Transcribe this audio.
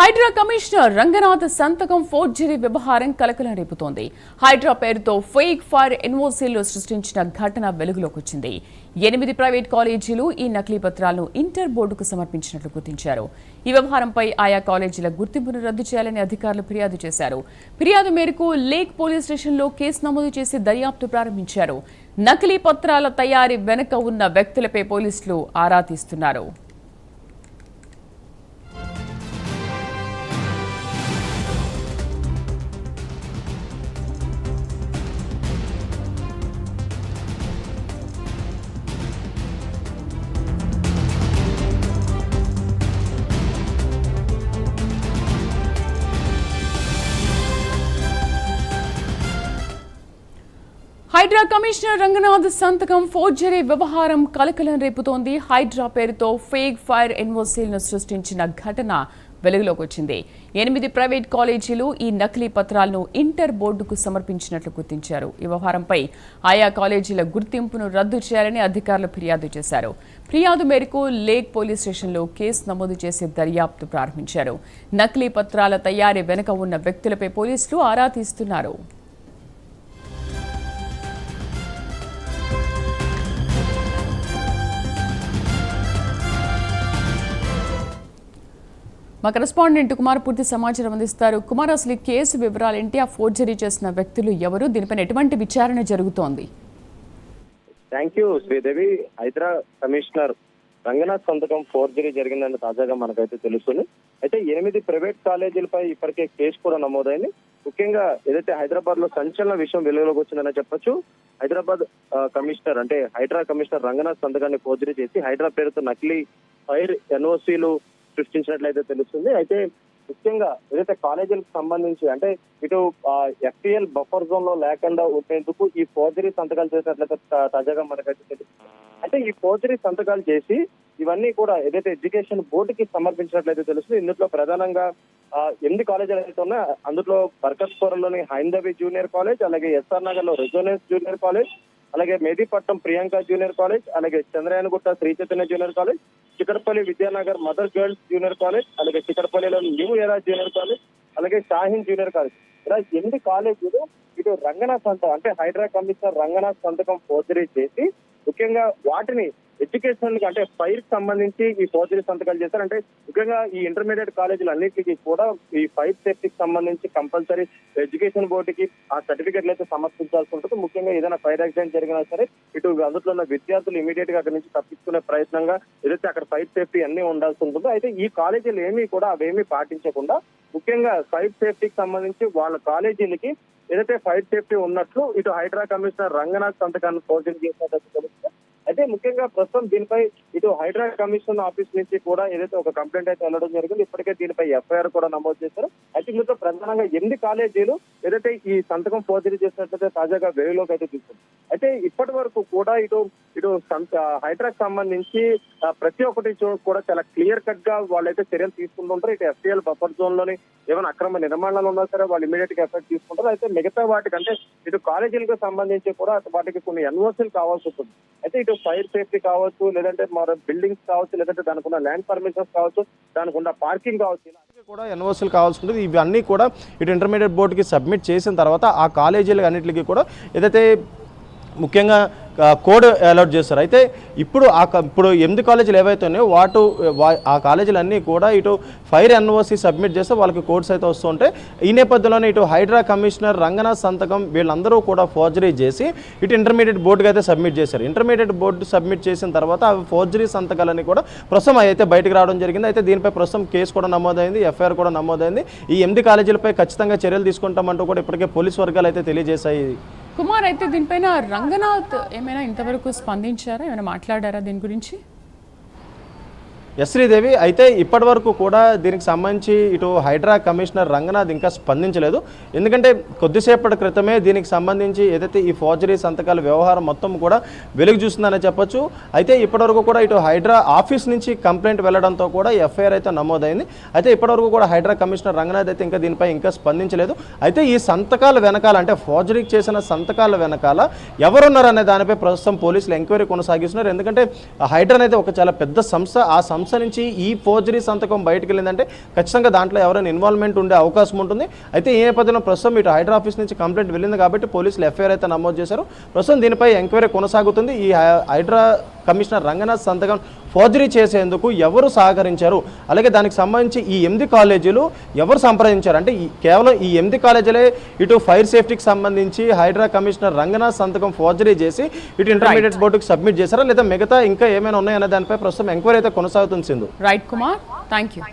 Hydraa commissioner Ranganath సంతకం forgery వ్యవహారం కలకలం రేపుతోంది. హైడ్రా పేరుతో ఫేక్ ఫైర్ ఎన్ఓసీలు సృష్టించిన ఘటన వెలుగులోకి వచ్చింది. 8 ప్రైవేట్ కాలేజీలు ఈ నకిలీ పత్రాలను ఇంటర్ బోర్డుకు సమర్పించినట్లు గుర్తించారు. ఈ వ్యవహారంపై ఆయా కాలేజీల గుర్తింపును రద్దు చేయాలని అధికారులు ఫిర్యాదు చేశారు. ఫిర్యాదు మేరకు లేక్ పోలీస్ స్టేషన్లో కేసు నమోదు చేసి దర్యాప్తు ప్రారంభించారు. నకిలీ పత్రాల తయారీ వెనుక ఉన్న వ్యక్తులపై పోలీసులు ఆరా తీస్తున్నారు. హైడ్రా కమిషనర్ రంగనాథ్ సంతకం ఫోర్జరీ వ్యవహారం కలకలం రేపుతోంది. హైడ్రా పేరుతో ఫేక్ ఫైర్ ఎన్ఓసీలను సృష్టించిన ఘటన వెలుగులోకి వచ్చింది. 8 ప్రైవేట్ కాలేజీలు ఈ నకిలీ పత్రాలను ఇంటర్ బోర్డుకు సమర్పించినట్లు గుర్తించారు. ఈ వ్యవహారంపై ఆయా కాలేజీల గుర్తింపును రద్దు చేయాలని అధికారులు ఫిర్యాదు చేశారు. ఫిర్యాదు మేరకు లేక్ పోలీస్ స్టేషన్లో కేసు నమోదు చేసి దర్యాప్తు ప్రారంభించారు. నకిలీ పత్రాల తయారీ వెనుక ఉన్న వ్యక్తులపై పోలీసులు ఆరా తీస్తున్నారు. మా కరెస్పాండెంట్ కుమార్ పూర్తి సమాచారం అందిస్తారు. కుమార్, అసలు కేసు వివరాలు ఏంటి? ఆ ఫోర్జరీ చేసిన వ్యక్తులు ఎవరు? దీనిపైన ఎటువంటి విచారణ జరుగుతోంది? Thank you Sridevi. Hydraa commissioner Ranganath సంతకం ఫోర్జరీ జరిగిందని తాజాగా మనకైతే తెలుస్తుంది. అయితే 8 ప్రైవేట్ కాలేజీలపై ఇప్పటికే కేసు కూడా నమోదైంది. ముఖ్యంగా ఏదైతే హైదరాబాద్ లో సంచలన విషయం వెలుగులోకి వచ్చిందని చెప్పొచ్చు. హైదరాబాద్ కమిషనర్ అంటే హైడ్రా కమిషనర్ రంగనాథ్ సంతకాన్ని ఫోర్జరీ చేసి హైడ్రా పేరుతో నకిలీ ఫైర్ ఎన్ఓసీలు సృష్టించినట్లయితే తెలుస్తుంది. అయితే ముఖ్యంగా ఏదైతే కాలేజీలకు సంబంధించి అంటే ఇటు ఎఫ్టీఎల్ బఫర్ జోన్ లో లేకుండా ఉండేందుకు ఈ ఫోర్జరీ సంతకాలు చేసినట్లయితే తాజాగా మనకైతే తెలుస్తుంది. అయితే ఈ ఫోర్జరీ సంతకాలు చేసి ఇవన్నీ కూడా ఏదైతే ఎడ్యుకేషన్ బోర్డుకి సమర్పించినట్లయితే తెలుస్తుంది. ఇందులో ప్రధానంగా 8 కాలేజీలు అయితే ఉన్నాయి. అందులో బర్కత్పురంలోని హైందవి జూనియర్ కాలేజ్, అలాగే ఎస్ఆర్ నగర్ లో రెజోనెన్స్ జూనియర్ కాలేజ్, అలాగే మెహదీపట్నం ప్రియాంక జూనియర్ కాలేజ్, అలాగే Chandrayangutta Sri Chaitanya junior college, Chikatapalli Vidyanagar mother girls junior college, అలాగే చికటపల్లిలో న్యూ ఎరా జూనియర్ కాలేజ్, అలాగే షాహీన్ జూనియర్ కాలేజ్, ఇలా 8 కాలేజీలు ఇటు రంగనాథ్ సంతకం అంటే హైడ్రా కమిషనర్ రంగనాథ్ సంతకం ఫోర్జరీ చేసి ముఖ్యంగా వాటిని ఎడ్యుకేషన్ అంటే ఫైర్ కి సంబంధించి ఈ ఫోర్జరీ సంతకాలు చేశారు. అంటే ముఖ్యంగా ఈ ఇంటర్మీడియట్ కాలేజీలు అన్నింటికి కూడా ఈ ఫైర్ సేఫ్టీకి సంబంధించి కంపల్సరీ ఎడ్యుకేషన్ బోర్డుకి ఆ సర్టిఫికెట్లు అయితే సమర్పించాల్సి ఉంటుంది. ముఖ్యంగా ఏదైనా ఫైర్ యాక్సిడెంట్ జరిగినా సరే ఇటు అందులో ఉన్న విద్యార్థులు ఇమీడియట్ గా అక్కడి నుంచి తప్పించుకునే ప్రయత్నంగా ఏదైతే అక్కడ ఫైర్ సేఫ్టీ అన్ని ఉండాల్సి ఉంటుందో అయితే ఈ కాలేజీలు ఏమీ కూడా అవేమీ పాటించకుండా ముఖ్యంగా ఫైర్ సేఫ్టీకి సంబంధించి వాళ్ళ కాలేజీలకి ఏదైతే ఫైర్ సేఫ్టీ ఉన్నట్లు ఇటు హైడ్రా కమిషనర్ రంగనాథ్ సంతకాన్ని ఫోర్జరీ చేసినట్టు తెలుస్తుంది. అయితే ముఖ్యంగా ప్రస్తుతం దీనిపై ఇటు హైడ్రా కమిషన్ ఆఫీస్ నుంచి కూడా ఏదైతే ఒక కంప్లైంట్ అయితే వెళ్ళడం జరిగింది. ఇప్పటికే దీనిపై ఎఫ్ఐఆర్ కూడా నమోదు చేశారు. అయితే ఇందులో ప్రధానంగా 8 కాలేజీలు ఏదైతే ఈ సంతకం ఫోర్జరీ చేసినట్లయితే తాజాగా వెలుగులోకి అయితే తీసుకుంది. అయితే ఇప్పటి వరకు కూడా ఇటు హైడ్రాకి సంబంధించి ప్రతి ఒక్కటి కూడా చాలా క్లియర్ కట్ గా వాళ్ళైతే చర్యలు తీసుకుంటుంటారు. ఇటు ఎఫ్టీఎల్ బఫర్ జోన్ లోని ఏమైనా అక్రమ నిర్మాణాలు ఉన్నా సరే వాళ్ళు ఇమీడియట్ గా ఎఫెక్ట్ తీసుకుంటారు. అయితే మిగతా వాటికంటే ఇటు కాలేజీలకు సంబంధించి కూడా వాటికి కొన్ని ఎన్ఓసీలు కావాల్సి ఉంటుంది. అయితే ఇటు ఫైర్ సేఫ్టీ కావచ్చు, లేదంటే మన బిల్డింగ్స్ కావచ్చు, లేదంటే దానికి ఉన్న ల్యాండ్ పర్మిషన్స్ కావచ్చు, దానికి ఉన్న పార్కింగ్ కావచ్చు కూడా ఎన్ఓసీలు కావాల్సి ఉంటుంది. ఇవన్నీ కూడా ఇటు ఇంటర్మీడియట్ బోర్డుకి సబ్మిట్ చేసిన తర్వాత ఆ కాలేజీలు అన్నింటికి కూడా ఏదైతే ముఖ్యంగా కోడ్ అలాట్ చేస్తారు. అయితే ఇప్పుడు 8 కాలేజీలు ఏవైతే ఉన్నాయో ఆ కాలేజీలన్నీ కూడా ఇటు ఫైర్ ఎన్ఓసీ సబ్మిట్ చేస్తే వాళ్ళకి కోడ్స్ అయితే వస్తుంటాయి. ఈ నేపథ్యంలోనే ఇటు హైడ్రా కమిషనర్ రంగనాథ్ సంతకం వీళ్ళందరూ కూడా ఫోర్జరీ చేసి ఇటు ఇంటర్మీడియట్ బోర్డుకి అయితే సబ్మిట్ చేశారు. ఇంటర్మీడియట్ బోర్డు సబ్మిట్ చేసిన తర్వాత ఆ ఫోర్జరీ సంతకాలన్నీ కూడా ప్రస్తుతం అయితే బయటకు రావడం జరిగింది. అయితే దీనిపై ప్రస్తుతం కేసు కూడా నమోదైంది, ఎఫ్ఐఆర్ కూడా నమోదైంది. ఈ 8 కాలేజీలపై ఖచ్చితంగా చర్యలు తీసుకుంటామంటూ కూడా ఇప్పటికే పోలీసు వర్గాలు అయితే తెలియజేశాయి. కుమార్, అయితే దీనిపైన రంగనాథ్ ఏమైనా ఇంతవరకు స్పందించారా? ఏమైనా మాట్లాడారా దీని గురించి? శ్రీదేవి, అయితే ఇప్పటి వరకు కూడా దీనికి సంబంధించి ఇటు హైడ్రా కమిషనర్ రంగనాథ్ ఇంకా స్పందించలేదు. ఎందుకంటే కొద్దిసేపటి క్రితమే దీనికి సంబంధించి ఏదైతే ఈ ఫోర్జరీ సంతకాల వ్యవహారం మొత్తం కూడా వెలుగు చూస్తుందని చెప్పొచ్చు. అయితే ఇప్పటివరకు కూడా ఇటు హైడ్రా ఆఫీస్ నుంచి కంప్లైంట్ వెళ్లడంతో కూడా ఎఫ్ఐఆర్ అయితే నమోదైంది. అయితే ఇప్పటివరకు కూడా హైడ్రా కమిషనర్ రంగనాథ్ అయితే ఇంకా దీనిపై ఇంకా స్పందించలేదు. అయితే ఈ సంతకాల వెనకాల అంటే ఫోర్జరీకి చేసిన సంతకాల వెనకాల ఎవరున్నారనే దానిపై ప్రస్తుతం పోలీసులు ఎంక్వైరీ కొనసాగిస్తున్నారు. ఎందుకంటే హైడ్రా అనేది ఒక చాలా పెద్ద సంస్థ. ఆ సంస్థ సంస్థ నుంచి ఈ ఫోర్జరీ సంతకం బయటకు వెళ్ళిందంటే ఖచ్చితంగా దాంట్లో ఎవరైనా ఇన్వాల్వ్మెంట్ ఉండే అవకాశం ఉంటుంది. అయితే ఈ నేపథ్యంలో ప్రస్తుతం ఇటు హైడ్రా ఆఫీస్ నుంచి కంప్లైంట్ వెళ్ళింది కాబట్టి పోలీసులు ఎఫ్ఐఆర్ అయితే నమోదు చేశారు. ప్రస్తుతం దీనిపై ఎంక్వైరీ కొనసాగుతుంది. ఈ హైడ్రా కమిషనర్ రంగనాథ్ సంతకం ఫోర్జరీ చేసేందుకు ఎవరు సహకరించారు, అలాగే దానికి సంబంధించి ఈ 8 కాలేజీలు ఎవరు సంప్రదించారు, అంటే కేవలం ఈ 8 కాలేజీలే ఇటు ఫైర్ సేఫ్టీకి సంబంధించి హైడ్రా కమిషనర్ రంగనాథ్ సంతకం ఫోర్జరీ చేసి ఇటు ఇంటర్మీడియట్ బోర్డుకు సబ్మిట్ చేశారా లేదా మిగతా ఇంకా ఏమైనా ఉన్నాయనే దానిపై ప్రస్తుతం ఎంక్వైరీ అయితే కొనసాగుతుంది. Sindhu. Right Kumar, thank you.